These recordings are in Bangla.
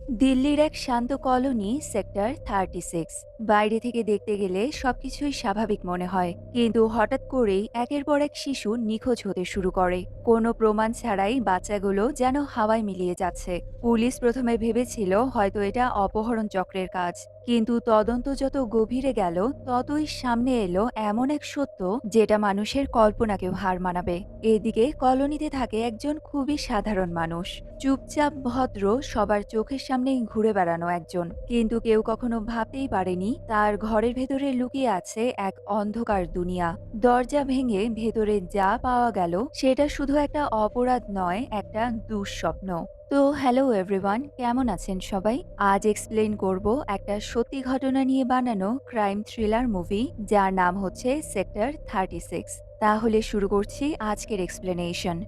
দিল্লির এক শান্ত কলোনি সেক্টর 36। বাইরে থেকে দেখতে গেলে সবকিছুই স্বাভাবিক মনে হয়, কিন্তু হঠাৎ করেই একের পর এক শিশু নিখোঁজ হতে শুরু করে। কোনো প্রমাণ ছাড়াই বাচ্চাগুলো যেন হাওয়ায় মিলিয়ে যাচ্ছে। পুলিশ প্রথমে ভেবেছিল হয়তো এটা অপহরণ চক্রের কাজ, কিন্তু তদন্ত যত গভীরে গেল ততই সামনে এলো এমন এক সত্য যেটা মানুষের কল্পনাকেও হার মানাবে। এদিকে কলোনিতে থাকে একজন খুবই সাধারণ মানুষ, চুপচাপ ভদ্র, সবার চোখের সামনেই ঘুরে বেড়ানো একজন, কিন্তু কেউ কখনো ভাবতেই পারেনি তার ঘরের ভেতরে লুকিয়ে আছে এক অন্ধকার দুনিয়া। দরজা ভেঙে ভেতরে যা পাওয়া গেল সেটা শুধু একটা অপরাধ নয়, একটা দুঃস্বপ্ন। তো হ্যালো এভরিওয়ান, কেমন আছেন সবাই? আজ এক্সপ্লেন করব একটা সত্যি ঘটনা নিয়ে বানানো ক্রাইম থ্রিলার মুভি, যার নাম হচ্ছে সেক্টর 36। তাহলে শুরু করছি আজকের এক্সপ্লেনেশন।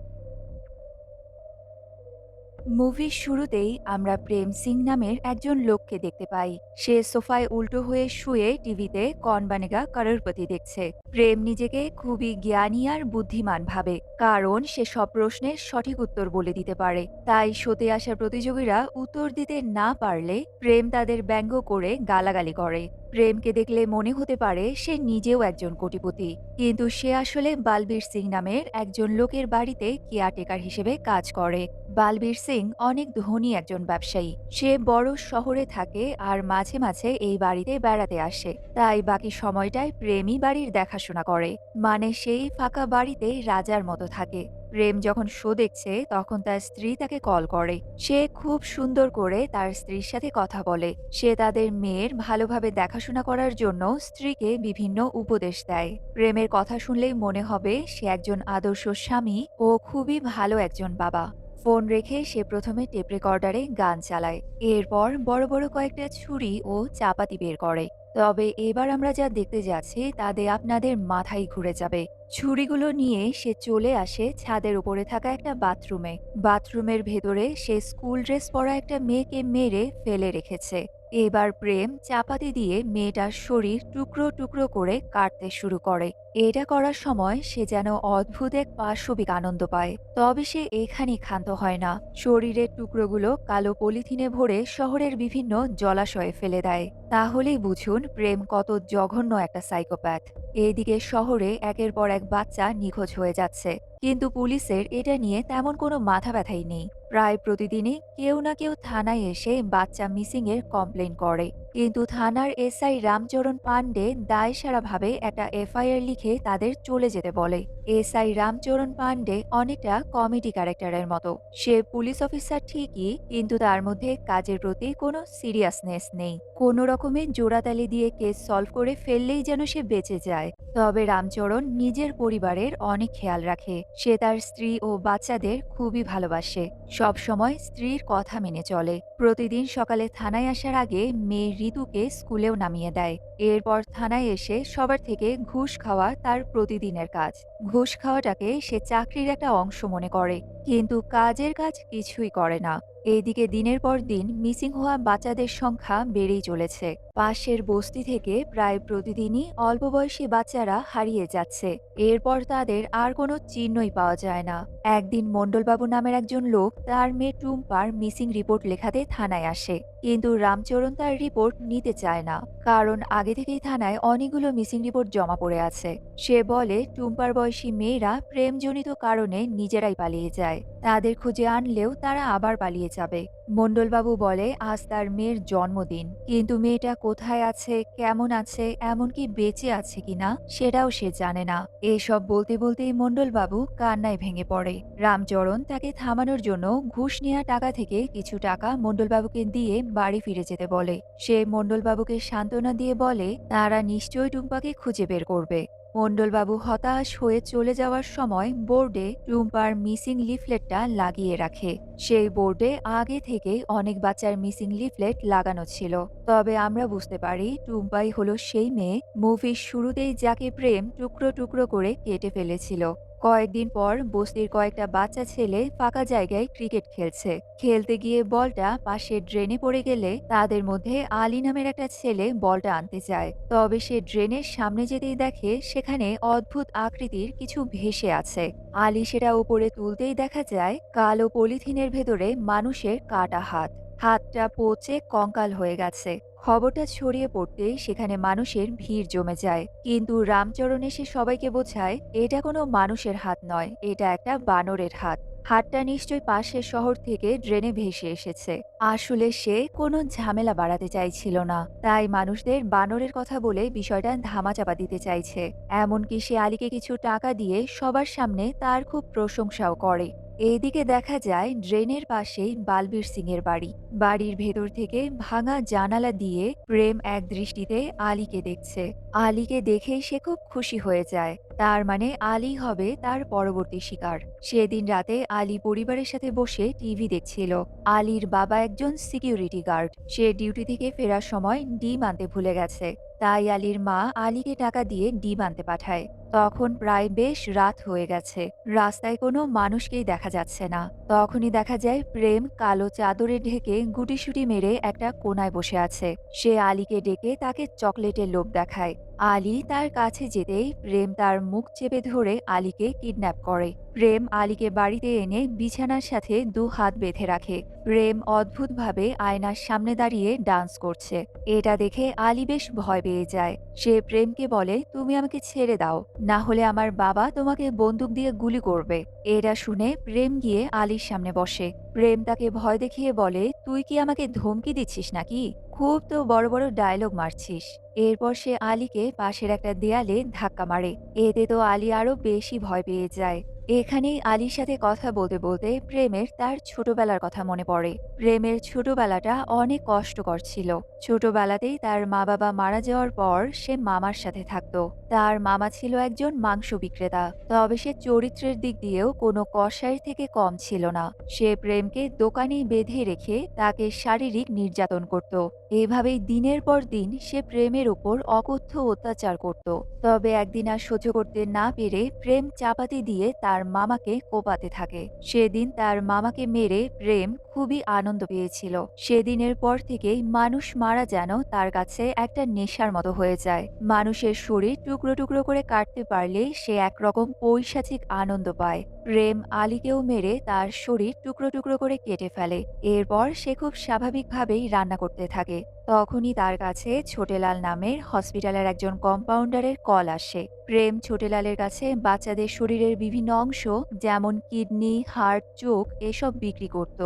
মুভির শুরুতেই আমরা প্রেম সিং নামের একজন লোককে দেখতে পাই। সে সোফায় উল্টো হয়ে শুয়ে টিভিতে কৌন বানেগা করোড়পতি দেখছে। প্রেম নিজেকে খুবই জ্ঞানী আর বুদ্ধিমান ভাবে, কারণ সে সব প্রশ্নের সঠিক উত্তর বলে দিতে পারে। তাই শোতে আসা প্রতিযোগীরা উত্তর দিতে না পারলে প্রেম তাদের ব্যঙ্গ করে গালাগালি করে। প্রেমকে দেখলে মনে হতে পারে সে নিজেও একজন কোটিপতি, কিন্তু সে আসলে বালবীর সিং নামের একজন লোকের বাড়িতে কেয়ারটেকার হিসেবে কাজ করে। বালবীর সিং অনেক ধনী একজন ব্যবসায়ী। সে বড় শহরে থাকে আর মাঝে মাঝে এই বাড়িতে বেড়াতে আসে। তাই বাকি সময়টায় প্রেমই বাড়ির দেখাশোনা করে, মানে সেই ফাঁকা বাড়িতে রাজার মতো থাকে। প্রেম যখন শো দেখছে তখন তার স্ত্রী তাকে কল করে। সে খুব সুন্দর করে তার স্ত্রীর সাথে কথা বলে। সে তাদের মেয়ের ভালোভাবে দেখাশোনা করার জন্য স্ত্রীকে বিভিন্ন উপদেশ দেয়। প্রেমের কথা শুনলেই মনে হবে সে একজন আদর্শ স্বামী ও খুবই ভালো একজন বাবা। ফোন রেখে সে প্রথমে টেপ রেকর্ডারে গান চালায়, এরপর বড় বড় কয়েকটা ছুরি ও চাপাতি বের করে। তবে এবার আমরা যা দেখতে যাচ্ছি তাতে আপনাদের মাথাই ঘুরে যাবে। ছুরিগুলো নিয়ে সে চলে আসে ছাদের উপরে থাকা একটা বাথরুমে। বাথরুমের ভেতরে সে স্কুল ড্রেস পরা একটা মেয়েকে মেরে ফেলে রেখেছে। এবার প্রেম চাপাতি দিয়ে মেয়েটার শরীর টুকরো টুকরো করে কাটতে শুরু করে। এটা করার সময় সে যেন অদ্ভুত এক পাশবিক আনন্দ পায়। তবে সে এখানেই ক্ষান্ত হয় না। শরীরের টুকরোগুলো কালো পলিথিনে ভরে শহরের বিভিন্ন জলাশয়ে ফেলে দেয়। তাহলেই বুঝুন প্রেম কত জঘন্য একটা সাইকোপ্যাথ। এইদিকে শহরে একের পর এক বাচ্চা নিখোঁজ হয়ে যাচ্ছে, কিন্তু পুলিশের এটা নিয়ে তেমন কোনো মাথা ব্যথাই নেই। প্রায় প্রতিদিনই কেউ না কেউ থানায় এসে বাচ্চা মিসিং এর কমপ্লেন করে, কিন্তু থানার এসআই রামচরণ পান্ডে দায়সারাভাবে একটা এফআইআর লিখে তাদের চলে যেতে বলে। এসআই রামচরণ পান্ডে অনেকটা কমেডি ক্যারেক্টারের মতো। সে পুলিশ অফিসার ঠিকই, কিন্তু তার মধ্যে কাজের প্রতি কোনো সিরিয়াসনেস নেই। কোনো রকমে জোড়াতালি দিয়ে কেস সলভ করে ফেললেই যেন সে বেঁচে যায়। তবে রামচরণ নিজের পরিবারের অনেক খেয়াল রাখে। সে তার স্ত্রী ও বাচ্চাদের খুবই ভালোবাসে, সব সময় স্ত্রীর কথা মেনে চলে। প্রতিদিন সকালে থানায় আসার আগে মেয়ে ঋতুকে স্কুলেও নামিয়ে দেয়। এরপর থানায় এসে সবার থেকে ঘুষ খাওয়া তার প্রতিদিনের কাজ। ঘুষ খাওয়াটাকে সে চাকরির একটা অংশ মনে করে, কিন্তু কাজের কাজ কিছুই করে না। এইদিকে দিনের পর দিন মিসিং হওয়া বাচ্চাদের সংখ্যা বেড়েই চলেছে। পাশের বস্তি থেকে প্রায় প্রতিদিনই অল্প বয়সী বাচ্চারা হারিয়ে যাচ্ছে। এরপর তাদের আর কোনো চিহ্নই পাওয়া যায় না। একদিন মণ্ডলবাবু নামের একজন লোক তার মেয়ে টুম্পার মিসিং রিপোর্ট লেখাতে থানায় আসে, কিন্তু রামচরণ তার রিপোর্ট নিতে চায় না, কারণ আগে থেকেই থানায় অনেকগুলো মিসিং রিপোর্ট জমা পড়ে আছে। সে বলে টুম্পার বয়সী মেয়েরা প্রেমজনিত কারণে নিজেরাই পালিয়ে যায়, তাদের খুঁজে আনলেও তারা আবার পালিয়ে যাবে। মণ্ডলবাবু বলে আজ তার মেয়ের জন্মদিন, কিন্তু মেয়েটা কোথায় আছে, কেমন আছে, এমনকি বেঁচে আছে কিনা সেটাও সে জানে না। এসব বলতে বলতেই মণ্ডলবাবু কান্নায় ভেঙে পড়ে। রামচরণ তাকে থামানোর জন্য ঘুষ নেওয়া টাকা থেকে কিছু টাকা মণ্ডলবাবুকে দিয়ে বাড়ি ফিরে যেতে বলে। সে মণ্ডলবাবুকে সান্ত্বনা দিয়ে বলে তারা নিশ্চয়ই টুম্পাকে খুঁজে বের করবে। মণ্ডলবাবু হতাশ হয়ে চলে যাওয়ার সময় বোর্ডে টুম্পার মিসিং লিফলেটটা লাগিয়ে রাখে। সেই বোর্ডে আগে থেকে অনেক বাচ্চার মিসিং লিফলেট লাগানো ছিল। তবে আমরা বুঝতে পারি টুম্পাই হলো সেই মেয়ে মুভির শুরুতেই যাকে প্রেম টুকরো টুকরো করে কেটে ফেলেছিল। কয়েকদিন পর বস্তির কয়েকটা বাচ্চা ছেলে ফাঁকা জায়গায় ক্রিকেট খেলছে। খেলতে গিয়ে বলটা পাশের ড্রেনে পড়ে গেলে তাদের মধ্যে আলী নামের একটা ছেলে বলটা আনতে চায়। তবে সে ড্রেনের সামনে যেতেই দেখে সেখানে অদ্ভুত আকৃতির কিছু ভেসে আছে। আলী সেটা উপরে তুলতেই দেখা যায় কালো পলিথিনের ভেতরে মানুষের কাটা হাত। হাতটা পচে কঙ্কাল হয়ে গেছে। খবরটা ছড়িয়ে পড়তেই সেখানে মানুষের ভিড় জমে যায়, কিন্তু রামচরণ এসে সবাইকে বোঝায় এটা কোনো মানুষের হাত নয়, এটা একটা বানরের হাত। হাতটা নিশ্চয়ই পাশের শহর থেকে ড্রেনে ভেসে এসেছে। আসলে সে কোনো ঝামেলা বাড়াতে চাইছিল না, তাই মানুষদের বানরের কথা বলে বিষয়টা ধামাচাপা দিতে চাইছে। এমনকি সে আলীকে কিছু টাকা দিয়ে সবার সামনে তার খুব প্রশংসাও করে। এইদিকে দেখা যায় ড্রেনের পাশেই বালবীর সিং এর বাড়ি। বাড়ির ভেতর থেকে ভাঙা জানালা দিয়ে প্রেম এক দৃষ্টিতে আলীকে দেখছে। আলীকে দেখেই সে খুব খুশি হয়ে যায়। তার মানে আলী হবে তার পরবর্তী শিকার। সেদিন রাতে আলী পরিবারের সাথে বসে টিভি দেখছিল। আলীর বাবা একজন সিকিউরিটি গার্ড। সে ডিউটি থেকে ফেরার সময় ডিম আনতে ভুলে গেছে। তাই আলীর মা আলীকে টাকা দিয়ে ডিম আনতে পাঠায়। তখন প্রায় বেশ রাত হয়ে গেছে। রাস্তায় কোনো মানুষকেই দেখা যাচ্ছে না। তখনই দেখা যায় প্রেম কালো চাদরে ঢেকে গুটিসুটি মেরে একটা কোনায় বসে আছে। সে আলীকে ডেকে তাকে চকলেটের লোভ দেখায়। আলী তার কাছে যেতেই প্রেম তার মুখ চেপে ধরে আলীকে কিডন্যাপ করে। প্রেম আলীকে বাড়িতে এনে বিছানার সাথে দু হাত বেঁধে রাখে। প্রেম অদ্ভুতভাবে আয়নার সামনে দাঁড়িয়ে ডান্স করছে। এটা দেখে আলী বেশ ভয় পেয়ে যায়। সে প্রেমকে বলে, তুমি আমাকে ছেড়ে দাও, না হলে আমার বাবা তোমাকে বন্দুক দিয়ে গুলি করবে। এটা শুনে প্রেম গিয়ে আলীর সামনে বসে। প্রেম তাকে ভয় দেখিয়ে বলে, তুই কি আমাকে ধমকি দিচ্ছিস নাকি? খুব তো বড় বড় ডায়লগ মারছিস। এরপর সে আলীকে পাশের একটা দেয়ালে ধাক্কা মারে। এতে তো আলী আরো বেশি ভয় পেয়ে যায়। এখানেই আলীর সাথে কথা বলতে বলতে প্রেমের তার ছোটবেলার কথা মনে পড়ে। প্রেমের ছোটবেলাটা অনেক কষ্টকর ছিল। ছোটবেলাতেই তার মা বাবা মারা যাওয়ার পর সে মামার সাথে থাকতো। তার মামা ছিল একজন মাংস বিক্রেতা, তবে সে চরিত্রের দিক দিয়েও কোনো কসাইয়ের থেকে কম ছিল না। সে প্রেমকে দোকানেই বেঁধে রেখে তাকে শারীরিক নির্যাতন করত। এভাবেই দিনের পর দিন সে প্রেমের উপর অকথ্য অত্যাচার করত। তবে একদিন আর সহ্য করতে না পেরে প্রেম চাপাতি দিয়ে তার মামাকে কোপাতে থাকে। সেদিন তার মামাকে মেরে প্রেম খুবই আনন্দ পেয়েছিল। সেদিনের পর থেকেই মানুষ মারা যেন তার কাছে একটা নেশার মতো হয়ে যায়। মানুষের শরীর টুকরো টুকরো করে কাটতে পারলে সে একরকম পৈশাচিক আনন্দ পায়। প্রেম আলীকেও মেরে তার শরীর টুকরো টুকরো করে কেটে ফেলে। এরপর সে খুব স্বাভাবিকভাবেই রান্না করতে থাকে। তখনই তার কাছে ছোটেলাল নামের হসপিটালের একজন কম্পাউন্ডারের কল আসে। প্রেম ছোটেলালের কাছে বাচ্চাদের শরীরের বিভিন্ন অংশ যেমন কিডনি, হার্ট, চোখ এসব বিক্রি করত।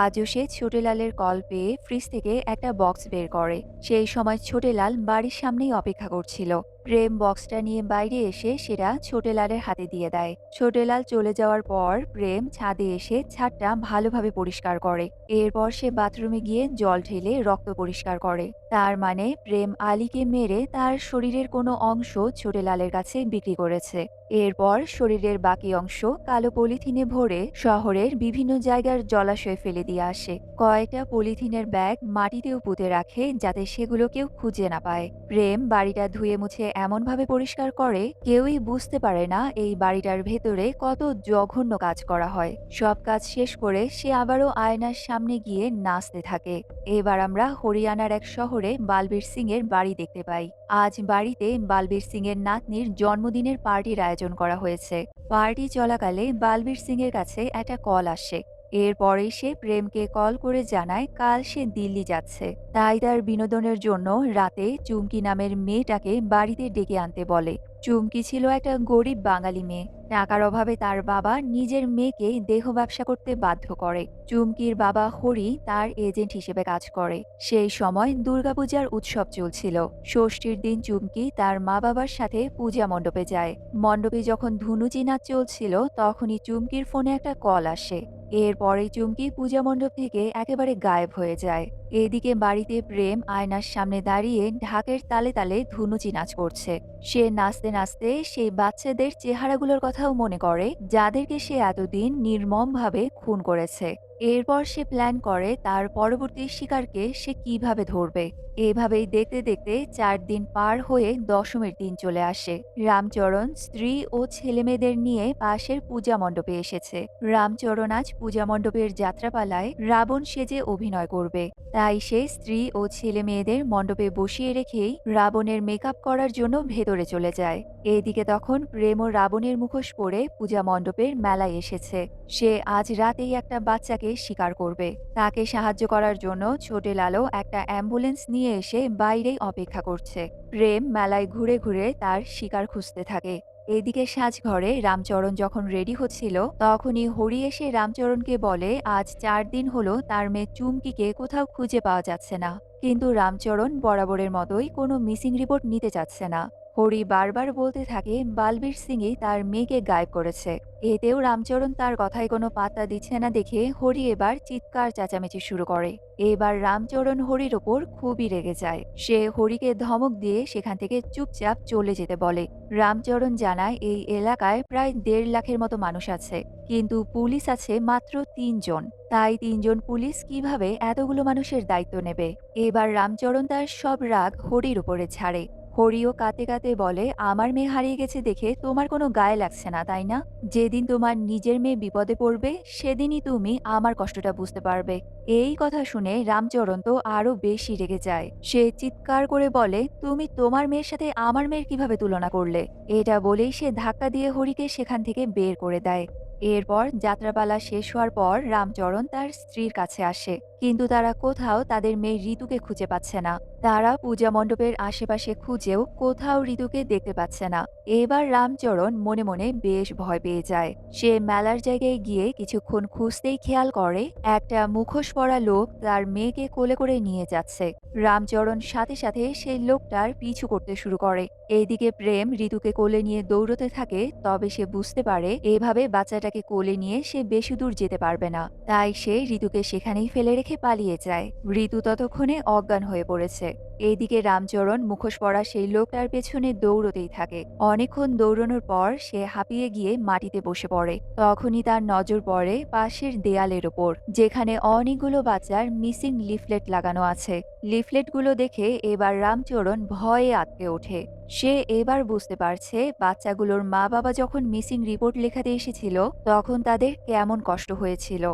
আজও সে ছোটেলালের কল পেয়ে ফ্রিজ থেকে একটা বক্স বের করে। সেই সময় ছোটেলাল বাড়ির সামনেই অপেক্ষা করছিল। প্রেম বক্সটা নিয়ে বাইরে এসে সেটা ছোটেলালের হাতে দিয়ে দেয়। ছোটেলাল চলে যাওয়ার পর প্রেম ছাদে এসে ছাদটা ভালোভাবে পরিষ্কার করে। এরপর সে বাথরুমে গিয়ে জল ঢেলে রক্ত পরিষ্কার করে। তার মানে প্রেম আলীকে মেরে তার শরীরের কোনো অংশ ছোটেলালের কাছে বিক্রি করেছে। এরপর শরীরের বাকি অংশ কালো পলিথিনে ভরে শহরের বিভিন্ন জায়গার জলাশয়ে ফেলে দিয়ে আসে। কয়েকটা পলিথিনের ব্যাগ মাটিতেও পুঁতে রাখে যাতে সেগুলো কেউ খুঁজে না পায়। প্রেম বাড়িটা ধুয়ে মুছে এমনভাবে পরিষ্কার করে কেউই বুঝতে পারে না এই বাড়িটার ভেতরে কত জঘন্য কাজ করা হয়। সব কাজ শেষ করে সে আবারও আয়নার সামনে গিয়ে নাচতে থাকে। এবার আমরা হরিয়ানার এক শহরে বালবীর সিং এর বাড়ি দেখতে পাই। আজ বাড়িতে বালবীর সিং এর নাতনির জন্মদিনের পার্টির আয়োজন করা হয়েছে। পার্টি চলাকালে বালবীর সিং এর কাছে একটা কল আসে। এরপরেই সে প্রেমকে কল করে জানায় কাল সে দিল্লি যাচ্ছে। তাই তার বিনোদনের জন্য রাতে চুমকি নামের মেয়েটাকে বাড়িতে ডেকে আনতে বলে। চুমকি ছিল একটা গরিব বাঙালি মেয়ে। টাকার অভাবে তার বাবা নিজের মেয়েকে দেহ ব্যবসা করতে বাধ্য করে। চুমকির বাবা হরি তার এজেন্ট হিসেবে কাজ করে। সেই সময় দুর্গাপূজার উৎসব চলছিল। ষষ্ঠীর দিন চুমকি তার মা বাবার সাথে পূজা মণ্ডপে যায়। মণ্ডপে যখন ধুনুচি নাচ চলছিল তখনই চুমকির ফোনে একটা কল আসে। এরপরে চুমকি পূজা মণ্ডপ থেকে একেবারে গায়েব হয়ে যায়। এদিকে বাড়িতে প্রেম আয়নার সামনে দাঁড়িয়ে ঢাকের তালে তালে ধুনুচি নাচ করছে। সে নাচতে নাচতে সেই বাচ্চাদের চেহারাগুলোর কথাও মনে করে যাদেরকে সে এতদিন নির্মমভাবে খুন করেছে। এরপর সে প্ল্যান করে তার পরবর্তী শিকারকে সে কিভাবে ধরবে। এভাবেই দেখতে দেখতে 4 দিন পার হয়ে দশমীর দিন চলে আসে। রামচরণ স্ত্রী ও ছেলেমেয়েদের নিয়ে পাশের পূজা মণ্ডপে এসেছে। রামচরণ আজ পূজা মণ্ডপের যাত্রাপালায় রাবণ সেজে অভিনয় করবে। তাই সে স্ত্রী ও ছেলে মেয়েদের মণ্ডপে বসিয়ে রেখেই রাবণের মেকআপ করার জন্য ভেতরে চলে যায়। এদিকে তখন প্রেম ও রাবণের মুখোশ পরে পূজা মণ্ডপের মেলায় এসেছে। সে আজ রাতেই একটা বাচ্চাকে তাকে স্বীকার করবে। তাকে সাহায্য করার জন্য ছোটে লালও একটা অ্যাম্বুলেন্স নিয়ে এসে বাইরেই অপেক্ষা করছে। প্রেম মেলায় ঘুরে ঘুরে তার শিকার খুঁজতে থাকে। এদিকে সাজঘরে রামচরণ যখন রেডি হচ্ছিল তখনই হরি এসে রামচরণকে বলে আজ 4 দিন হলো তার মেয়ে চুমকিকে কোথাও খুঁজে পাওয়া যাচ্ছে না। কিন্তু রামচরণ বরাবরের মতোই কোনো মিসিং রিপোর্ট নিতে চাচ্ছে না। হরি বারবার বলতে থাকে বালবীর সিংই তার মেয়েকে গায়েব করেছে। এতেও রামচরণ তার কথায় কোনো পাত্তা দিচ্ছে না দেখে হরি এবার চিৎকার চেঁচামেচি শুরু করে। এবার রামচরণ হরির ওপর খুবই রেগে যায়। সে হরিকে ধমক দিয়ে সেখান থেকে চুপচাপ চলে যেতে বলে। রামচরণ জানায় এই এলাকায় প্রায় 1.5 লাখের মতো মানুষ আছে, কিন্তু পুলিশ আছে মাত্র 3 জন। তাই 3 জন পুলিশ কিভাবে এতগুলো মানুষের দায়িত্ব নেবে? এবার রামচরণ তার সব রাগ হরির উপরে ছাড়ে। হরিও কাতে কাতে বলে আমার মেয়ে হারিয়ে গেছে দেখে তোমার কোনো গায়ে লাগছে না, তাই না? যেদিন তোমার নিজের মেয়ে বিপদে পড়বে সেদিনই তুমি আমার কষ্টটা বুঝতে পারবে। এই কথা শুনে রামচরণ তো আরো বেশি রেগে যায়। সে চিৎকার করে বলে তুমি তোমার মেয়ের সাথে আমার মেয়ের কিভাবে তুলনা করলে? এটা বলেই সে ধাক্কা দিয়ে হরিকে সেখান থেকে বের করে দেয়। এরপর যাত্রাপালা শেষ হওয়ার পর রামচরণ তার স্ত্রীর কাছে আসে, কিন্তু তারা কোথাও তাদের মেয়ে ঋতুকে খুঁজে পাচ্ছে না। তারা পূজা মণ্ডপের আশেপাশে খুঁজেও কোথাও ঋতুকে দেখতে পাচ্ছে না। এবার রামচরণ মনে মনে বেশ ভয় পেয়ে যায়। সে মেলার জায়গায় গিয়ে কিছুক্ষণ খুঁজতেই খেয়াল করে একটা মুখোশ পরা লোক তার মেয়েকে কোলে করে নিয়ে যাচ্ছে। রামচরণ সাথে সাথে সেই লোকটার পিছু করতে শুরু করে। এইদিকে প্রেম ঋতুকে কোলে নিয়ে দৌড়তে থাকে, তবে সে বুঝতে পারে এভাবে বাচ্চাটাকে কোলে নিয়ে সে বেশি দূর যেতে পারবে না। তাই সে ঋতুকে সেখানেই ফেলে রেখে পালিয়ে যায়। ঋতু ততক্ষণে অজ্ঞান হয়ে পড়েছে। এইদিকে রামচরণ মুখোশ পরা সেই লোকটার পেছনে দৌড়তেই থাকে। অনেকক্ষণ দৌড়ানোর পর সে হাঁপিয়ে গিয়ে মাটিতে বসে পড়ে। তখনই তার নজর পড়ে পাশের দেয়ালের ওপর, যেখানে অনেকগুলো বাচ্চার মিসিং লিফলেট লাগানো আছে। লিফলেটগুলো দেখে এবার রামচরণ ভয়ে আঁতকে ওঠে। সে এবার বুঝতে পারছে বাচ্চাগুলোর মা বাবা যখন মিসিং রিপোর্ট লেখাতে এসেছিল তখন তাদের কেমন কষ্ট হয়েছিল।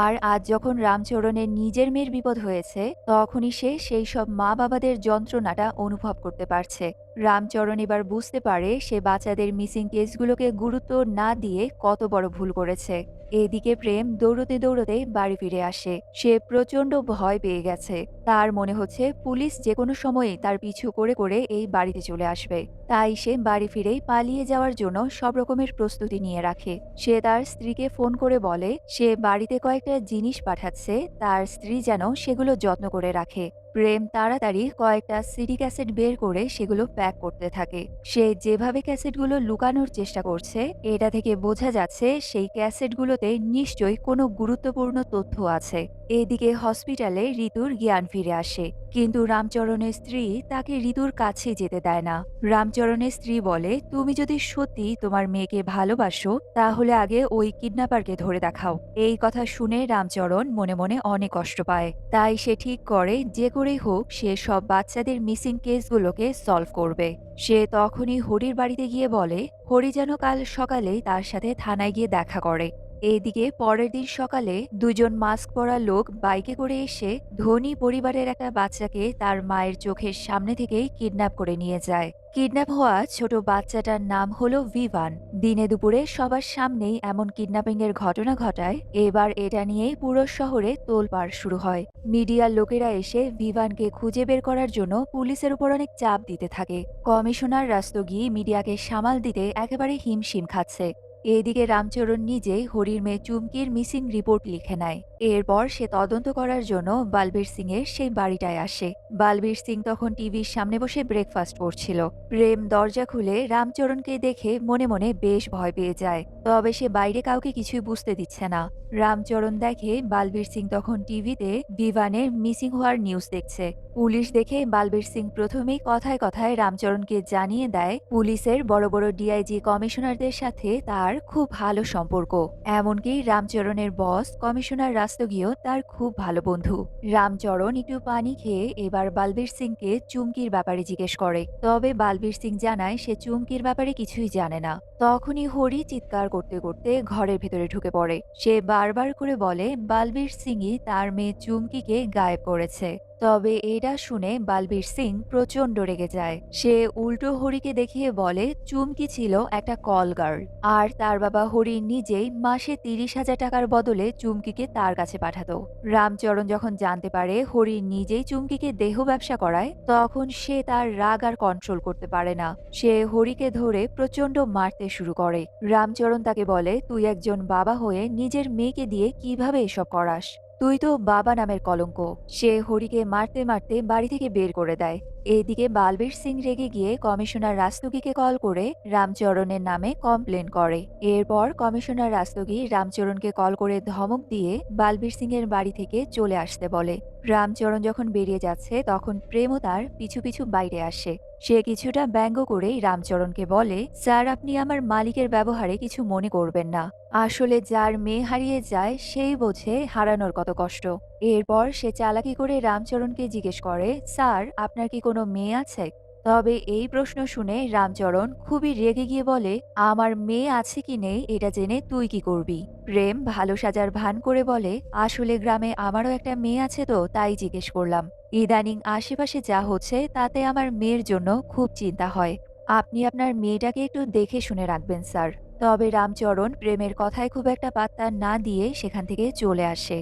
আর আজ যখন রামচরণের নিজের মেয়ের বিপদ হয়েছে তখনই সে সেই সব মা বাবাদের যন্ত্রণাটা অনুভব করতে পারছে। রামচরণ এবার বুঝতে পারে সে বাচ্চাদের মিসিং কেসগুলোকে গুরুত্ব না দিয়ে কত বড় ভুল করেছে। এদিকে প্রেম দৌড়তে দৌড়তে বাড়ি ফিরে আসে। সে প্রচন্ড ভয় পেয়ে গেছে। তার মনে হচ্ছে পুলিশ যে কোনো সময়েই তার পিছু করে করে এই বাড়িতে চলে আসবে। তাই সে বাড়ি ফিরেই পালিয়ে যাওয়ার জন্য সব রকমের প্রস্তুতি নিয়ে রাখে। সে তার স্ত্রীকে ফোন করে বলে সে বাড়িতে কয়েকটা জিনিস পাঠাচ্ছে, তার স্ত্রী যেন সেগুলো যত্ন করে রাখে। প্রেম তাড়াতাড়ি কয়েকটা সিডি ক্যাসেট বের করে সেগুলো প্যাক করতে থাকে। সে যেভাবে ক্যাসেটগুলো লুকানোর চেষ্টা করছে এটা থেকে বোঝা যাচ্ছে সেই ক্যাসেটগুলোতে নিশ্চয়ই কোনো গুরুত্বপূর্ণ তথ্য আছে। এদিকে হসপিটালে ঋতুর জ্ঞান ফিরে আসে, কিন্তু রামচরণের স্ত্রী তাকে ঋতুর কাছে যেতে দেয় না। রামচরণের স্ত্রী বলে তুমি যদি সত্যি তোমার মেয়েকে ভালোবাসো তাহলে আগে ওই কিডন্যাপারকে ধরে দেখাও। এই কথা শুনে রামচরণ মনে মনে অনেক কষ্ট পায়। তাই সে ঠিক করে যে করেই হোক সে সব বাচ্চাদের মিসিং কেসগুলোকে সলভ করবে। সে তখনই হরির বাড়িতে গিয়ে বলে হরি যেন কাল সকালেই তার সাথে থানায় গিয়ে দেখা করে। এদিকে পরের দিন সকালে 2 জন মাস্ক পরা লোক বাইকে করে এসে ধনী পরিবারের একটা বাচ্চাকে তার মায়ের চোখের সামনে থেকেই কিডন্যাপ করে নিয়ে যায়। কিডন্যাপ হওয়া ছোট বাচ্চাটার নাম হলো ভিভান। দিনে দুপুরে সবার সামনেই এমন কিডন্যাপিং এর ঘটনা ঘটায়। এবার এটা নিয়েই পুরো শহরে তোলপাড় শুরু হয়। মিডিয়ার লোকেরা এসে ভিভানকে খুঁজে বের করার জন্য পুলিশের উপর অনেক চাপ দিতে থাকে। কমিশনার রাস্তোগি মিডিয়াকে সামাল দিতে একেবারে হিমশিম খাচ্ছে। এদিকে রামচরণ নিজেই হরির মেয়ে চুমকির মিসিং রিপোর্ট লিখে নেয়। এরপর সে তদন্ত করার জন্য বালবীর সিং এর সেই বাড়িটায় আসে। বালবীর সিং তখন টিভির সামনে বসে ব্রেকফাস্ট করছিল। প্রেম দরজা খুলে রামচরণকে দেখে মনে মনে বেশ ভয় পেয়ে যায়, তবে সে বাইরে কাউকে কিছুই বুঝতে দিচ্ছে না। রামচরণ দেখে বালবীর সিং তখন টিভিতে ভিভানের মিসিং হওয়ার নিউজ দেখছে। পুলিশ দেখে বালবীর সিং প্রথমেই কথায় কথায় রামচরণকে জানিয়ে দেয় পুলিশের বড় বড় ডিআইজি কমিশনারদের সাথে তার খুব ভালো সম্পর্ক। এমনকি রামচরণের বস কমিশনার রাস্তোগিও তার খুব ভালো বন্ধু। রামচরণ একটু পানি খেয়ে এবার বালবীর সিংকে চুমকির ব্যাপারে জিজ্ঞেস করে, তবে বালবীর সিং জানায় সে চুমকির ব্যাপারে কিছুই জানে না। তখনই হরি চিৎকার করতে করতে ঘরের ভেতরে ঢুকে পড়ে। সে বারবার করে বলে বালবীর সিংই তার মেয়ে চুমকিকে গায়েব করেছে। তবে এটা শুনে বালবীর সিং প্রচন্ড রেগে যায়। সে উল্টো হরিকে দেখিয়ে বলে চুমকি ছিল একটা কল গার্ল, আর তার বাবা হরি নিজেই মাসে ৩০,০০০ টাকার বদলে চুমকিকে তার কাছে পাঠাতো। রামচরণ যখন জানতে পারে হরি নিজেই চুমকিকে দেহ ব্যবসা করায়, তখন সে তার রাগ আর কন্ট্রোল করতে পারে না। সে হরিকে ধরে প্রচন্ড মারতে শুরু করে। রামচরণ তাকে বলে, তুই একজন বাবা হয়ে নিজের মেয়েকে দিয়ে কিভাবে এসব করাস? তুই তো বাবা নামের কলঙ্ক। সে হরিকে মারতে মারতে বাড়ি থেকে বের করে দেয়। এদিকে বালবীর সিং রেগে গিয়ে কমিশনার রাস্তগীকে কল করে রামচরণের নামে কমপ্লেন করে। এরপর কমিশনার রাস্তগী রামচরণকে কল করে ধমক দিয়ে বালবীর সিং এর বাড়ি থেকে চলে আসতে বলে। রামচরণ যখন বেরিয়ে যাচ্ছে তখন প্রেমও তার পিছু পিছু বাইরে আসে। সে কিছুটা ব্যঙ্গ করেই রামচরণকে বলে, স্যার, আপনি আমার মালিকের ব্যবহারে কিছু মনে করবেন না। আসলে যার মেয়ে হারিয়ে যায় সেই বোঝে হারানোর কত কষ্ট। এরপর সে চালাকি করে রামচরণকে জিজ্ঞেস করে, স্যার, আপনার কি কোনো মেয়ে আছে? তবে এই প্রশ্ন শুনে রামচরণ খুবই রেগে গিয়ে বলে, আমার মেয়ে আছে কি নেই এটা জেনে তুই কি করবি? প্রেম ভালো সাজার ভান করে বলে, আসলে গ্রামে আমারও একটা মেয়ে আছে তো তাই জিজ্ঞেস করলাম। ইদানিং আশেপাশে যা হচ্ছে তাতে আমার মেয়ের জন্য খুব চিন্তা হয়। আপনি আপনার মেয়েটাকে একটু দেখে শুনে রাখবেন, স্যার। তবে রামচরণ প্রেমের কথায় খুব একটা পাত্তা না দিয়ে সেখান থেকে চলে আসে।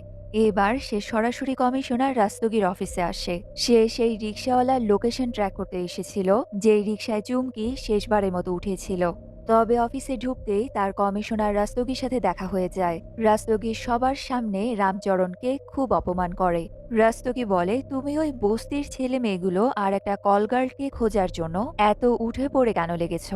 এবার সে সরাসরি কমিশনার রাস্তগীর অফিসে আসে। সে সেই রিকশাওয়ালার লোকেশন ট্র্যাক করতে এসেছিল, যেই রিকশায় চুমকি শেষবারের মতো উঠেছিল। তবে অফিসে ঢুকতেই তার কমিশনার রাস্তগীর সাথে দেখা হয়ে যায়। রাস্তগী সবার সামনে রামচরণকে খুব অপমান করে। রাস্তগী বলে, তুমি ওই বস্তির ছেলে মেয়েগুলো আর একটা কলগার্লকে খোঁজার জন্য এত উঠে পড়ে কেন লেগেছ?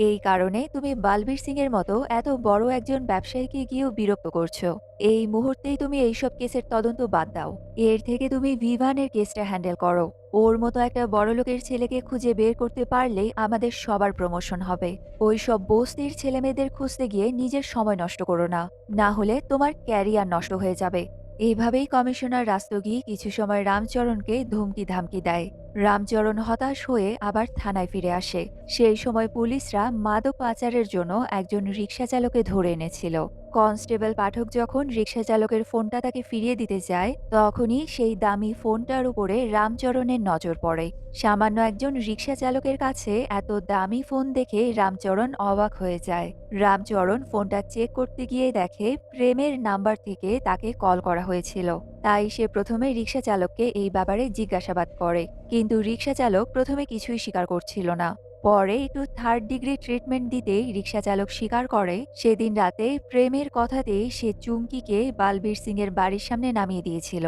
এই কারণে তুমি বালবীর সিং এর মতো এত বড় একজন ব্যবসায়ীকে গিয়েও বিরক্ত করছো। এই মুহূর্তেই তুমি এইসব কেসের তদন্ত বাদ দাও। এর থেকে তুমি ভিভানের কেসটা হ্যান্ডেল করো। ওর মতো একটা বড়লোকের ছেলেকে খুঁজে বের করতে পারলেই আমাদের সবার প্রমোশন হবে। ওই সব বস্তির ছেলেমেয়েদের খুঁজতে গিয়ে নিজের সময় নষ্ট করো না, না হলে তোমার ক্যারিয়ার নষ্ট হয়ে যাবে। এইভাবেই কমিশনার রাস্তগী কিছু সময় রামচরণকে ধমকি ধামকি দেয়। রামচরণ হতাশ হয়ে আবার থানায় ফিরে আসে। সেই সময় পুলিশরা মাদক পাচারের জন্য একজন রিকশা চালককে ধরে এনেছিল। কনস্টেবল পাঠক যখন রিকশা চালকের ফোনটা তাকে ফিরিয়ে দিতে যায়, তখনই সেই দামি ফোনটার উপরে রামচরণের নজর পড়ে। সামান্য একজন রিকশা চালকের কাছে এত দামি ফোন দেখে রামচরণ অবাক হয়ে যায়। রামচরণ ফোনটা চেক করতে গিয়ে দেখে প্রেমের নাম্বার থেকে তাকে কল করা হয়েছিল। তাই সে প্রথমে রিকশা চালককে এই ব্যাপারে জিজ্ঞাসাবাদ করে, কিন্তু রিকশা চালক প্রথমে কিছুই স্বীকার করছিল না। পরে একটু থার্ড ডিগ্রি ট্রিটমেন্ট দিতেই রিকশা চালক স্বীকার করে সেদিন রাতে প্রেমের কথাতেই সে চুমকিকে বালবীর সিং এর বাড়ির সামনে নামিয়ে দিয়েছিল।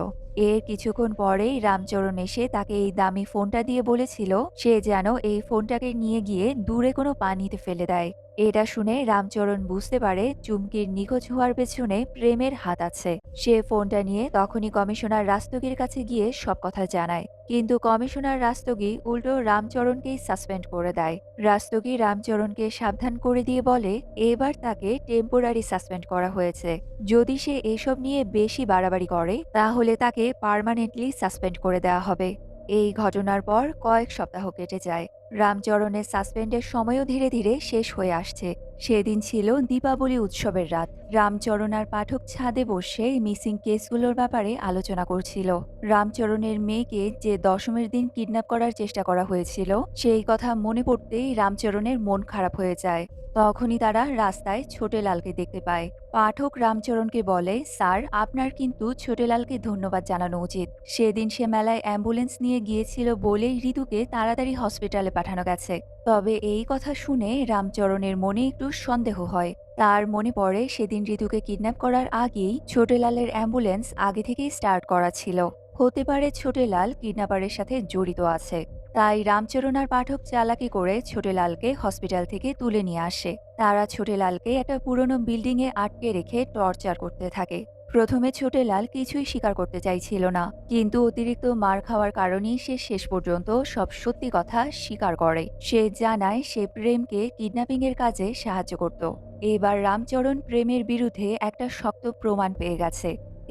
এর কিছুক্ষণ পরেই রামচরণ এসে তাকে এই দামি ফোনটা দিয়ে বলেছিল সে যেন এই ফোনটাকে নিয়ে গিয়ে দূরে কোনো পানিতে ফেলে দেয়। এটা শুনে রামচরণ বুঝতে পারে চুমকির নিখোঁজ হওয়ার পেছনে প্রেমের হাত আছে। সে ফোনটা নিয়ে তখনই কমিশনার রাস্তগীর কাছে গিয়ে সব কথা জানায়, কিন্তু কমিশনার রাস্তগী উল্টো রামচরণকেই সাসপেন্ড করে দেয়। রাস্তগী রামচরণকে সাবধান করে দিয়ে বলে, এবার তাকে টেম্পোরারি সাসপেন্ড করা হয়েছে। যদি সে এসব নিয়ে বেশি বাড়াবাড়ি করে তাহলে তাকে পার্মানেন্টলি সাসপেন্ড করে দেওয়া হবে। এই ঘটনার পর কয়েক সপ্তাহ কেটে যায়। রামচরণের সাসপেন্ডের সময়ও ধীরে ধীরে শেষ হয়ে আসছে। সেদিন ছিল দীপাবলি উৎসবের রাত। রামচরণ আর পাঠক ছাদে বসে মিসিং কেসগুলোর ব্যাপারে আলোচনা করছিল। রামচরণের মেয়েকে যে দশমীর দিন কিডন্যাপ করার চেষ্টা করা হয়েছিল সেই কথা মনে পড়তেই রামচরণের মন খারাপ হয়ে যায়। তখনই তারা রাস্তায় ছোটেলালকে দেখতে পায়। পাঠক রামচরণকে বলে, স্যার, আপনার কিন্তু ছোটেলালকে ধন্যবাদ জানানো উচিত। সেদিন সে মেলায় অ্যাম্বুলেন্স নিয়ে গিয়েছিল বলেই ঋতুকে তাড়াতাড়ি হসপিটালে পাঠানো গেছে। তবে এই কথা শুনে রামচরণের মনে একটু সন্দেহ হয়। তার মনে পড়ে সেদিন ঋতুকে কিডন্যাপ করার আগেই ছোটেলালের অ্যাম্বুলেন্স আগে থেকেই স্টার্ট করা ছিল। হতে পারে ছোটেলাল কিডন্যাপারের সাথে জড়িত আছে। তাই রামচরণ আর পাঠক চালাকি করে ছোটেলালকে হসপিটাল থেকে তুলে নিয়ে আসে। তারা ছোটেলালকে একটা পুরনো বিল্ডিংয়ে আটকে রেখে টর্চার করতে থাকে। প্রথমে ছোটেলাল কিছুই স্বীকার করতে চাইছিল না, কিন্তু অতিরিক্ত মার খাওয়ার কারণেই সে শেষ পর্যন্ত সব সত্যি কথা স্বীকার করে। সে জানায় সে প্রেমকে কিডন্যাপিং এর কাজে সাহায্য করত। এবার রামচরণ প্রেমের বিরুদ্ধে একটা শক্ত প্রমাণ পেয়ে গেছে।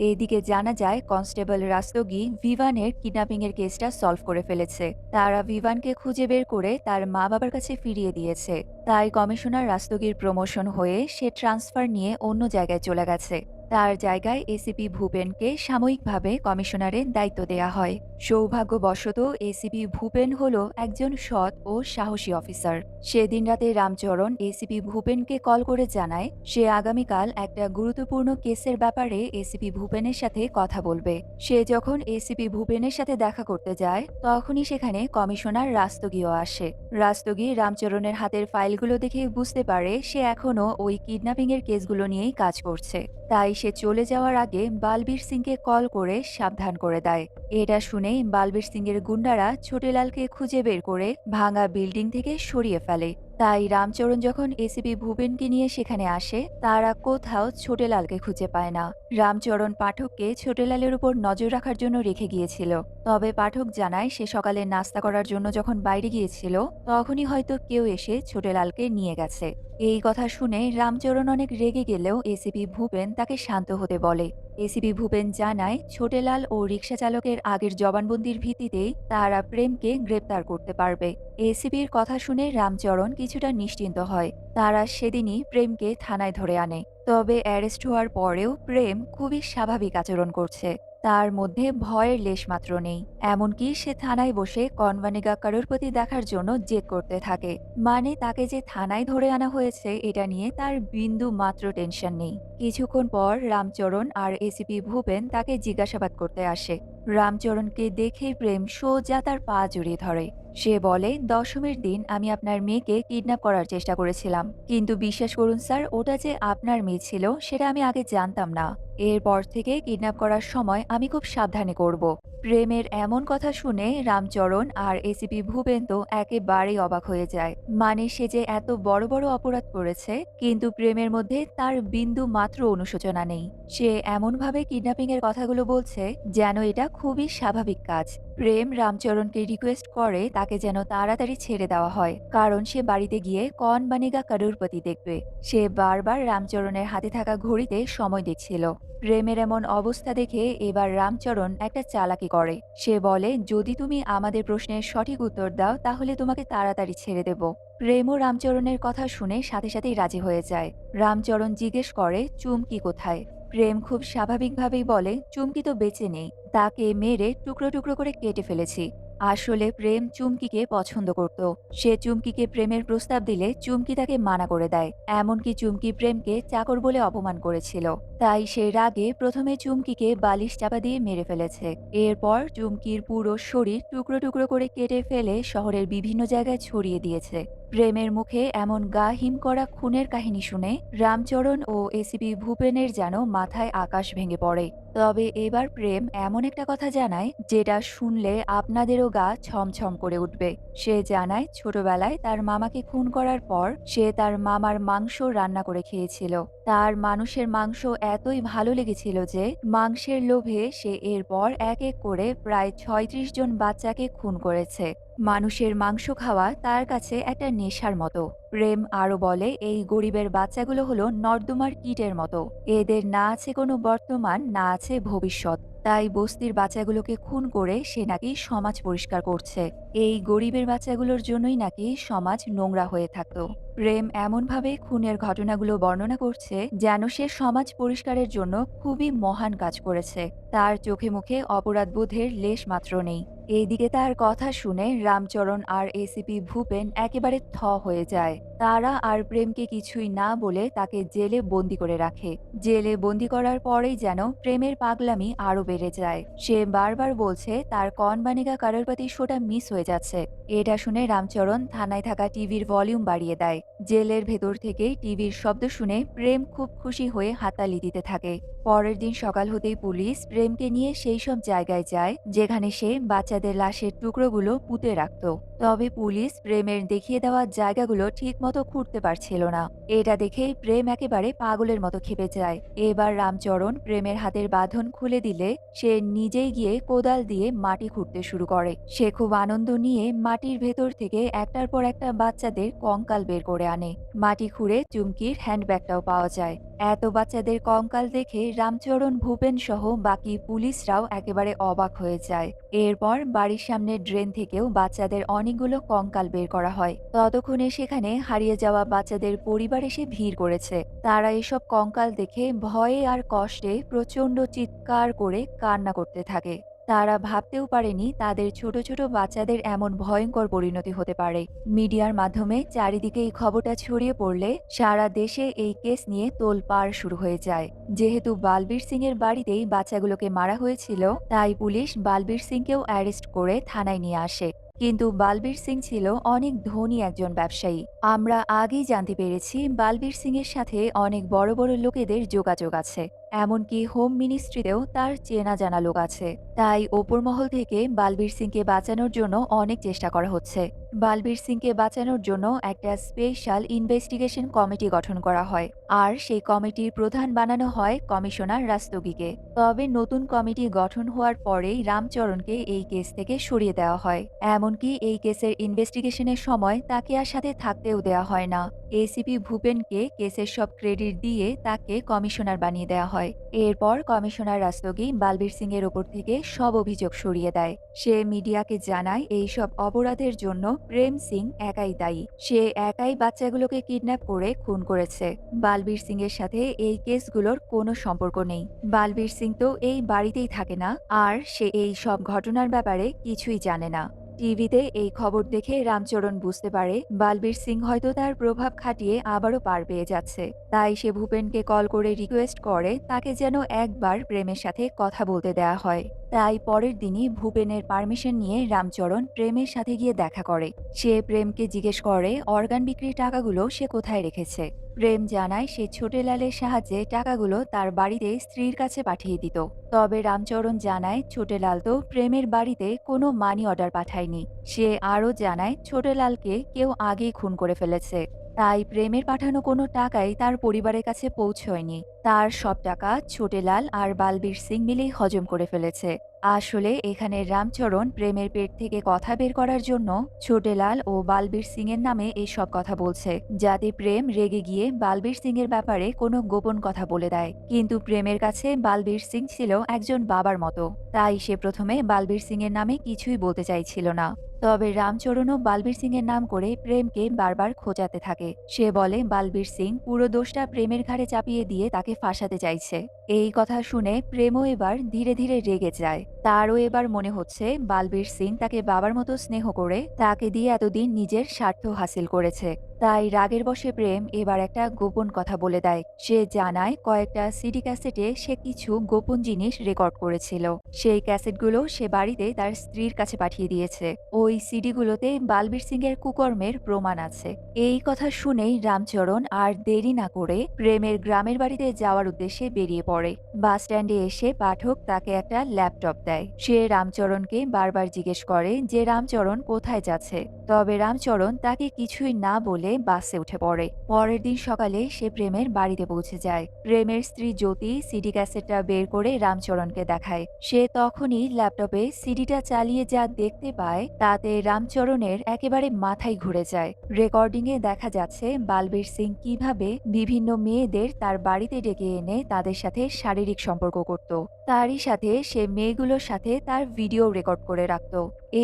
এদিকে জানা যায় কনস্টেবল রাস্তগী ভিভানের কিডন্যাপিং এর কেসটা সলভ করে ফেলেছে। তারা ভিভানকে খুঁজে বের করে তার মা বাবার কাছে ফিরিয়ে দিয়েছে। তাই কমিশনার রাস্তগীর প্রমোশন হয়ে সে ট্রান্সফার নিয়ে অন্য জায়গায় চলে গেছে। তার জায়গায় এসিপি ভূপেনকে সাময়িকভাবে কমিশনারের দায়িত্ব দেয়া হয়। সৌভাগ্যবশত এসিপি ভূপেন হলো একজন সৎ ও সাহসী অফিসার। সেদিন রাতে রামচরণ এসিপি ভূপেনকে কল করে জানায় সে আগামীকাল একটা গুরুত্বপূর্ণ কেসের ব্যাপারে এসিপি ভূপেনের সাথে কথা বলবে। সে যখন এসিপি ভূপেনের সাথে দেখা করতে যায় তখনই সেখানে কমিশনার রাস্তগীও আসে। রাস্তগী রামচরণের হাতের ফাইলগুলো দেখে বুঝতে পারে সে এখনও ওই কিডন্যাপিং এর কেসগুলো নিয়েই কাজ করছে। তাই সে চলে যাওয়ার আগে বালবীর সিংকে কল করে সাবধান করে দেয়। এটা শুনেই বালবীর সিংয়ের গুন্ডারা ছোটেলালকে খুঁজে বের করে ভাঙা বিল্ডিং থেকে সরিয়ে ফেলে। তাই রামচরণ যখন এসিপি ভূপেনকে নিয়ে সেখানে আসে তারা কোথাও ছোটেলালকে খুঁজে পায় না। রামচরণ পাঠককে ছোটেলালের উপর নজর রাখার জন্য রেখে গিয়েছিল। তবে পাঠক জানায় সে সকালে নাস্তা করার জন্য যখন বাইরে গিয়েছিল তখনই হয়তো কেউ এসে ছোটেলালকে নিয়ে গেছে। এই কথা শুনে রামচরণ অনেক রেগে গেলেও এসিপি ভূপেন তাকে শান্ত হতে বলে। এসিপি ভূপেন জানায় ছোটেলাল ও রিকশা চালকের আগের জবানবন্দির ভিত্তিতেই তারা প্রেমকে গ্রেপ্তার করতে পারবে। এসিপির কথা শুনে রামচরণ কিছুটা নিশ্চিন্ত হয়। তারা সেদিনই প্রেমকে থানায় ধরে আনে। তবে অ্যারেস্ট হওয়ার পরেও প্রেম খুবই স্বাভাবিক আচরণ করছে। তার মধ্যে ভয়ের লেশমাত্র নেই। এমনকি সে থানায় বসে কনবানেগা কারোরপতি দেখার জন্য জেদ করতে থাকে। মানে তাকে যে থানায় ধরে আনা হয়েছে এটা নিয়ে তার বিন্দু মাত্র টেনশন নেই। কিছুক্ষণ পর রামচরণ আর এসিপি ভূপেন তাকে জিজ্ঞাসাবাদ করতে আসে। রামচরণকে দেখে প্রেম সোজা তার পা জড়িয়ে ধরে। সে বলে, দশমীর দিন আমি আপনার মেয়েকে কিডন্যাপ করার চেষ্টা করেছিলাম, কিন্তু বিশ্বাস করুন স্যার, ওটা যে আপনার মেয়ে ছিল সেটা আমি আগে জানতাম না। এরপর থেকে কিডন্যাপ করার সময় আমি খুব সাবধানে করব। প্রেমের এমন কথা শুনে রামচরণ আর এসিপি ভূপেন তো একেবারেই অবাক হয়ে যায়। মানে সে যে এত বড় বড় অপরাধ করেছে কিন্তু প্রেমের মধ্যে তার বিন্দু মাত্র অনুশোচনা নেই। সে এমনভাবে কিডন্যাপিং এর কথাগুলো বলছে যেন এটা খুবই স্বাভাবিক কাজ। প্রেম রামচরণকে রিকোয়েস্ট করে তাকে যেন তাড়াতাড়ি ছেড়ে দেওয়া হয়, কারণ সে বাড়িতে গিয়ে কন বানেগা কারোরপতি দেখবে। সে বারবার রামচরণের হাতে থাকা ঘড়িতে সময় দেখছিল। প্রেমের এমন অবস্থা দেখে এবার রামচরণ একটা চালাকি করে। সে বলে, যদি তুমি আমাদের প্রশ্নের সঠিক উত্তর দাও তাহলে তোমাকে তাড়াতাড়ি ছেড়ে দেব। প্রেমও রামচরণের কথা শুনে সাথে সাথেই রাজি হয়ে যায়। রামচরণ জিজ্ঞেস করে, চুমকি কোথায়? প্রেম খুব স্বাভাবিকভাবেই বলে, চুমকি তো বেঁচে নেই, তাকে মেরে টুকরো টুকরো করে কেটে ফেলেছি। আসলে প্রেম চুমকিকে পছন্দ করত। সে চুমকিকে প্রেমের প্রস্তাব দিলে চুমকি তাকে মানা করে দেয়। এমনকি চুমকি প্রেমকে চাকর বলে অপমান করেছিল। তাই সে রাগে প্রথমে চুমকিকে বালিশ চাপা দিয়ে মেরে ফেলেছে। এরপর চুমকির পুরো শরীর টুকরো টুকরো করে কেটে ফেলে শহরের বিভিন্ন জায়গায় ছড়িয়ে দিয়েছে। প্রেমের মুখে এমন গা হিম করা খুনের কাহিনী শুনে রামচরণ ও এসিপি ভূপেনের যেন মাথায় আকাশ ভেঙে পড়ে। তবে এবার প্রেম এমন একটা কথা জানায় যেটা শুনলে আপনাদেরও গা ছমছম করে উঠবে। সে জানায় ছোটবেলায় তার মামাকে খুন করার পর সে তার মামার মাংস রান্না করে খেয়েছিল। তার মানুষের মাংস এতই ভালো লেগেছিল যে মাংসের লোভে সে এরপর এক এক করে প্রায় ৩৬ জন বাচ্চাকে খুন করেছে। মানুষের মাংস খাওয়া তার কাছে একটা নেশার মতো। প্রেম আরো বলে, এই গরিবের বাচ্চাগুলো হলো নর্দমার কীটের মতো। এদের না আছে কোনো বর্তমান, না আছে ভবিষ্যৎ। তাই বস্তির বাচ্চাগুলোকে খুন করে সে নাকি সমাজ পরিষ্কার করছে। এই গরিবের বাচ্চাগুলোর জন্যই নাকি সমাজ নোংরা হয়ে থাকতো। প্রেম এমনভাবে খুনের ঘটনাগুলো বর্ণনা করছে যেন সে সমাজ পরিষ্কারের জন্য খুবই মহান কাজ করেছে। তার চোখে মুখে অপরাধ বোধের লেশ মাত্র নেই। এইদিকে তার কথা শুনে রামচরণ আর এসিপি ভূপেন একেবারে থ হয়ে যায়। তারা আর প্রেমকে কিছুই না বলে তাকে জেলে বন্দি করে রাখে। জেলে বন্দি করার পরেই যেন প্রেমের পাগলামি আরো বেড়ে যায়। সে বারবার বলছে তার কন বানেগা কারোরপতি শোটা মিস হয়ে যাচ্ছে। এটা শুনে রামচরণ থানায় থাকা টিভির ভলিউম বাড়িয়ে দেয়। জেলের ভেতর থেকেই টিভির শব্দ শুনে প্রেম খুব খুশি হয়ে হাততালি দিতে থাকে। পরের দিন সকাল হতেই পুলিশ প্রেমকে নিয়ে সেই সব জায়গায় যায় যেখানে সে বাচ্চাদের লাশের টুকরোগুলো পুঁতে রাখত। তবে পুলিশ প্রেমের দেখিয়ে দেওয়া জায়গাগুলো ঠিকমতো খুঁড়তে পারছিল না। এটা দেখেই প্রেম একেবারে পাগলের মতো ক্ষেপে যায়। এবার রামচরণ প্রেমের হাতের বাঁধন খুলে দিলে সে নিজেই গিয়ে কোদাল দিয়ে মাটি খুঁড়তে শুরু করে। সে খুব আনন্দ নিয়ে মাটির ভেতর থেকে একটার পর একটা বাচ্চাদের কঙ্কাল বের করে আনে। মাটি খুঁড়ে চুমকির হ্যান্ডব্যাগটাও পাওয়া যায়। এত বাচ্চাদের কঙ্কাল দেখে রামচরণ, ভূপেন সহ বাকি পুলিশরাও একেবারে অবাক হয়ে যায়। এরপর বাড়ির সামনে ড্রেন থেকেও বাচ্চাদের অনেকগুলো কঙ্কাল বের করা হয়। ততক্ষণে সেখানে হারিয়ে যাওয়া বাচ্চাদের পরিবার এসে ভিড় করেছে। তারা এসব কঙ্কাল দেখে ভয়ে আর কষ্টে প্রচণ্ড চিৎকার করে কান্না করতে থাকে। তারা ভাবতেও পারেনি তাদের ছোট ছোট বাচ্চাদের এমন ভয়ঙ্কর পরিণতি হতে পারে। মিডিয়ার মাধ্যমে চারিদিকে এই খবরটা ছড়িয়ে পড়লে সারা দেশে এই কেস নিয়ে তোলপাড় শুরু হয়ে যায়। যেহেতু বালবীর সিং এর বাড়িতেই বাচ্চাগুলোকে মারা হয়েছিল, তাই পুলিশ বালবীর সিংকেও অ্যারেস্ট করে থানায় নিয়ে আসে। কিন্তু বালবীর সিং ছিল অনেক ধনী একজন ব্যবসায়ী। আমরা আগেই জানতে পেরেছি বালবীর সিং এর সাথে অনেক বড় বড় লোকেদের যোগাযোগ আছে। এমনকি হোম মিনিস্ট্রিতেও তার চেনা জানা লোক আছে। তাই ওপর মহল থেকে বালবীর সিংকে বাঁচানোর জন্য অনেক চেষ্টা করা হচ্ছে। বালবীর সিংকে বাঁচানোর জন্য একটা স্পেশাল ইনভেস্টিগেশন কমিটি গঠন করা হয়, আর সেই কমিটির প্রধান বানানো হয় কমিশনার রাস্তোগিকে। তবে নতুন কমিটি গঠন হওয়ার পরেই রামচরণকে এই কেস থেকে সরিয়ে দেওয়া হয়। এমনকি এই কেসের ইনভেস্টিগেশনের সময় তাকে আর সাথে থাকতেও দেওয়া হয় না। এসিপি ভূপেনকে কেসের সব ক্রেডিট দিয়ে তাকে কমিশনার বানিয়ে দেওয়া হয়। এরপর কমিশনার রাস্তোগি বালবীর সিং এর ওপর থেকে সব অভিযোগ সরিয়ে দেয়। সে মিডিয়াকে জানায় এই সব অপরাধের জন্য প্রেম সিং একাই দায়ী। সে একাই বাচ্চাগুলোকে কিডন্যাপ করে খুন করেছে। বালবীর সিং এর সাথে এই কেসগুলোর কোনো সম্পর্ক নেই। বালবীর সিং তো এই বাড়িতেই থাকে না, আর সে এই সব ঘটনার ব্যাপারে কিছুই জানে না। টিভিতে এই খবর দেখে রামচরণ বুঝতে পারে বালবীর সিং হয়তো তার প্রভাব খাটিয়ে আবারও পার পেয়ে যাচ্ছে। তাই সে ভূপেনকে কল করে রিকোয়েস্ট করে তাকে যেন একবার প্রেমের সাথে কথা বলতে দেয়া হয়। তাই পরের দিনই ভূপেনের পারমিশন নিয়ে রামচরণ প্রেমের সাথে গিয়ে দেখা করে। সে প্রেমকে জিজ্ঞেস করে অর্গান বিক্রির টাকাগুলো সে কোথায় রেখেছে। প্রেম জানায় সে ছোটেলালের সাহায্যে টাকাগুলো তার বাড়িতে স্ত্রীর কাছে পাঠিয়ে দিত। তবে রামচরণ জানায় ছোটেলাল তো প্রেমের বাড়িতে কোনো মানি অর্ডার পাঠায়নি। সে আরও জানায় ছোটেলালকে কেউ আগেই খুন করে ফেলেছে। তাই প্রেমের পাঠানো কোনো টাকাই তার পরিবারের কাছে পৌঁছয়নি। তার সব টাকা ছোটেলাল আর বালবীর সিং মিলেই হজম করে ফেলেছে। আসলে এখানে রামচরণ প্রেমের পেট থেকে কথা বের করার জন্য ছোটেলাল ও বালবীর সিং এর নামে এইসব কথা বলছে, যাতে প্রেম রেগে গিয়ে বালবীর সিং এর ব্যাপারে কোনো গোপন কথা বলে দেয়। কিন্তু প্রেমের কাছে বালবীর সিং ছিল একজন বাবার মতো, তাই সে প্রথমে বালবীর সিং এর নামে কিছুই বলতে চাইছিল না। তবে রামচরণও বালবীর সিং এর নাম করে প্রেমকে বারবার খোঁচাতে থাকে। সে বলে বালবীর সিং পুরো দোষটা প্রেমের ঘাড়ে চাপিয়ে দিয়ে তাকে ফাঁসাতে চাইছে। এই কথা শুনে প্রেমও এবার ধীরে ধীরে রেগে যায়। তারও এবার মনে হচ্ছে বালবীর সিং তাকে বাবার মতো স্নেহ করে তাকে দিয়ে এতদিন নিজের স্বার্থ হাসিল করেছে। তাই রাগের বশে প্রেম এবার একটা গোপন কথা বলে দেয়। সে জানায় কয়েকটা সিডি ক্যাসেটে সে কিছু গোপন জিনিস রেকর্ড করেছিল। সেই ক্যাসেটগুলো সে বাড়িতে তার স্ত্রীর কাছে পাঠিয়ে দিয়েছে। ওই সিডিগুলোতে বালবীর সিং এর কুকর্মের প্রমাণ আছে। এই কথা শুনেই রামচরণ আর দেরি না করে প্রেমের গ্রামের বাড়িতে যাওয়ার উদ্দেশ্যে বেরিয়ে পড়ে। বাস স্ট্যান্ডে এসে পাঠক তাকে একটা ল্যাপটপ দেয়। সে রামচরণকে বারবার জিজ্ঞেস করে যে রামচরণ কোথায় যাচ্ছে। তবে রামচরণ তাকে কিছুই না বলে বাসে উঠে পড়ে। পরের দিন সকালে সে প্রেমের বাড়িতে পৌঁছে যায়। প্রেমের স্ত্রী জ্যোতি সিডি ক্যাসেটটা বের করে রামচরণকে দেখায়। সে তখনই ল্যাপটপে সিডিটা চালিয়ে যা দেখতে পায় তাতে রামচরণের একেবারে মাথায় ঘুরে যায়। রেকর্ডিংয়ে দেখা যাচ্ছে বালবীর সিং কিভাবে বিভিন্ন মেয়েদের তার বাড়িতে ডেকে এনে তাদের সাথে শারীরিক সম্পর্ক করত। তারই সাথে সে মেয়েগুলোর সাথে তার ভিডিও রেকর্ড করে রাখত।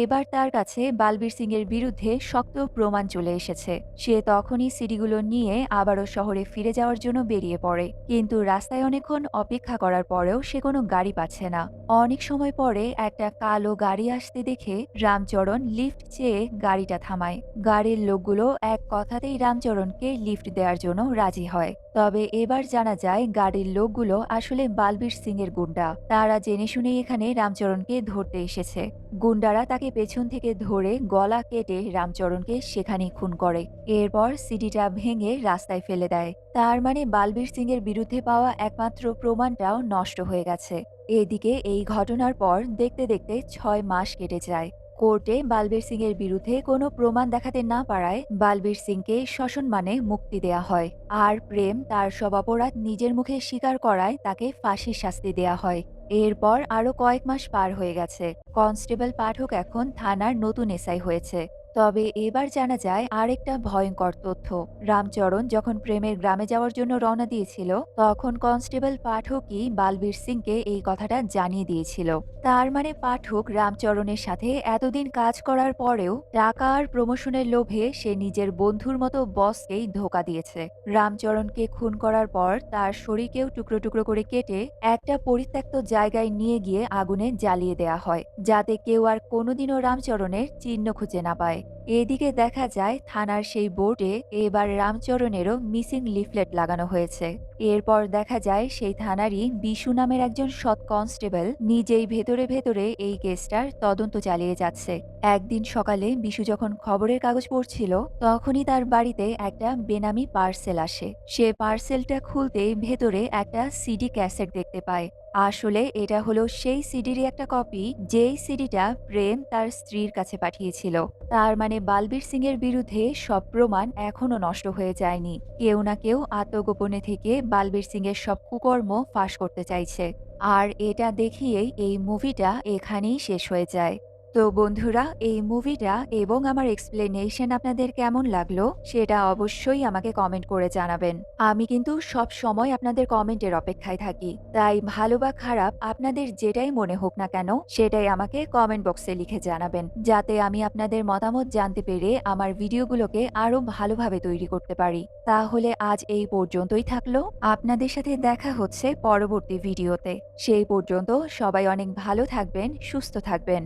এবার তার কাছে বালবীর সিং এর বিরুদ্ধে শক্ত প্রমাণ চলে এসেছে। সে তখনই সিডিগুলো নিয়ে আবারও শহরে ফিরে যাওয়ার জন্য বেরিয়ে পড়ে। কিন্তু রাস্তায় অনেকক্ষণ অপেক্ষা করার পরেও সে কোনো গাড়ি পাচ্ছে না। অনেক সময় পরে একটা কালো গাড়ি আসতে দেখে রামচরণ লিফট চেয়ে গাড়িটা থামায়। গাড়ির লোকগুলো এক কথাতেই রামচরণকে লিফট দেওয়ার জন্য রাজি হয়। তবে এবার জানা যায় গাড়ির লোকগুলো আসলে বালবীর সিং এর গুন্ডা। তারা জেনে শুনেই এখানে রামচরণকে ধরতে এসেছে। গুন্ডারা তাকে পেছন থেকে ধরে গলা কেটে রামচরণকে সেখানেই খুন করে। এরপর সিডিটা ভেঙে রাস্তায় ফেলে দেয়। তার মানে বালবীর সিং এর বিরুদ্ধে পাওয়া একমাত্র প্রমাণটাও নষ্ট হয়ে গেছে। এদিকে এই ঘটনার পর দেখতে দেখতে ৬ মাস কেটে যায়। কোর্টে বালবীর সিং এর বিরুদ্ধে কোনো প্রমাণ দেখাতে না পারায় বালবীর সিংকে সসম্মানে মুক্তি দেয়া হয়। আর প্রেম তার সব অপরাধ নিজের মুখে স্বীকার করায় তাকে ফাঁসির শাস্তি দেয়া হয়। এরপর আরো কয়েক মাস পার হয়ে গেছে। কনস্টেবল পাঠক এখন থানার নতুন এসআই হয়েছে। তবে এবার জানা যায় আরেকটা ভয়ঙ্কর তথ্য। রামচরণ যখন প্রেমের গ্রামে যাওয়ার জন্য রওনা দিয়েছিল, তখন কনস্টেবল পাঠকই বালবীর সিংকে এই কথাটা জানিয়ে দিয়েছিল। তার মানে পাঠক রামচরণের সাথে এতদিন কাজ করার পরেও টাকা আর প্রমোশনের লোভে সে নিজের বন্ধুর মতো বসকেই ধোঁকা দিয়েছে। রামচরণকে খুন করার পর তার শরীরকেও টুকরো টুকরো করে কেটে একটা পরিত্যক্ত জায়গায় নিয়ে গিয়ে আগুনে জ্বালিয়ে দেয়া হয়, যাতে কেউ আর কোনোদিনও রামচরণের চিহ্ন খুঁজে না পায়। এদিকে দেখা যায় থানার সেই বোর্ডে এবার রামচরণেরও মিসিং লিফলেট লাগানো হয়েছে। এরপর দেখা যায় সেই থানারই বিশু নামের একজন সৎ কনস্টেবল নিজেই ভেতরে ভেতরে এই কেসটার তদন্ত চালিয়ে যাচ্ছে। একদিন সকালে বিশু যখন খবরের কাগজ পড়ছিল, তখনই তার বাড়িতে একটা বেনামি পার্সেল আসে। সে পার্সেলটা খুলতেই ভেতরে একটা সিডি ক্যাসেট দেখতে পায়। আসলে এটা হলো সেই সিডিরই একটা কপি, যেই সিডিটা প্রেম তার স্ত্রীর কাছে পাঠিয়েছিল। তার মানে বালবীর সিং এর বিরুদ্ধে সব প্রমাণ এখনো নষ্ট হয়ে যায়নি। কেউ না কেউ আত্মগোপনে থেকে বালবীর সিং এর সব কুকর্ম ফাঁস করতে চাইছে। আর এটা দেখিয়েই এই মুভিটা এখানেই শেষ হয়ে যায়। তো বন্ধুরা, এই মুভিটা এবং আমার এক্সপ্লেনেশন আপনাদের কেমন লাগলো সেটা অবশ্যই আমাকে কমেন্ট করে জানাবেন। আমি কিন্তু সব সময় আপনাদের কমেন্টের অপেক্ষায় থাকি। তাই ভালো বা খারাপ আপনাদের যেটাই মনে হোক না কেন সেটাই আমাকে কমেন্ট বক্সে লিখে জানাবেন, যাতে আমি আপনাদের মতামত জানতে পেরে আমার ভিডিওগুলোকে আরো ভালোভাবে তৈরি করতে পারি। তাহলে আজ এই পর্যন্তই থাকলো। আপনাদের সাথে দেখা হচ্ছে পরবর্তী ভিডিওতে। সেই পর্যন্ত সবাই অনেক ভালো থাকবেন, সুস্থ থাকবেন।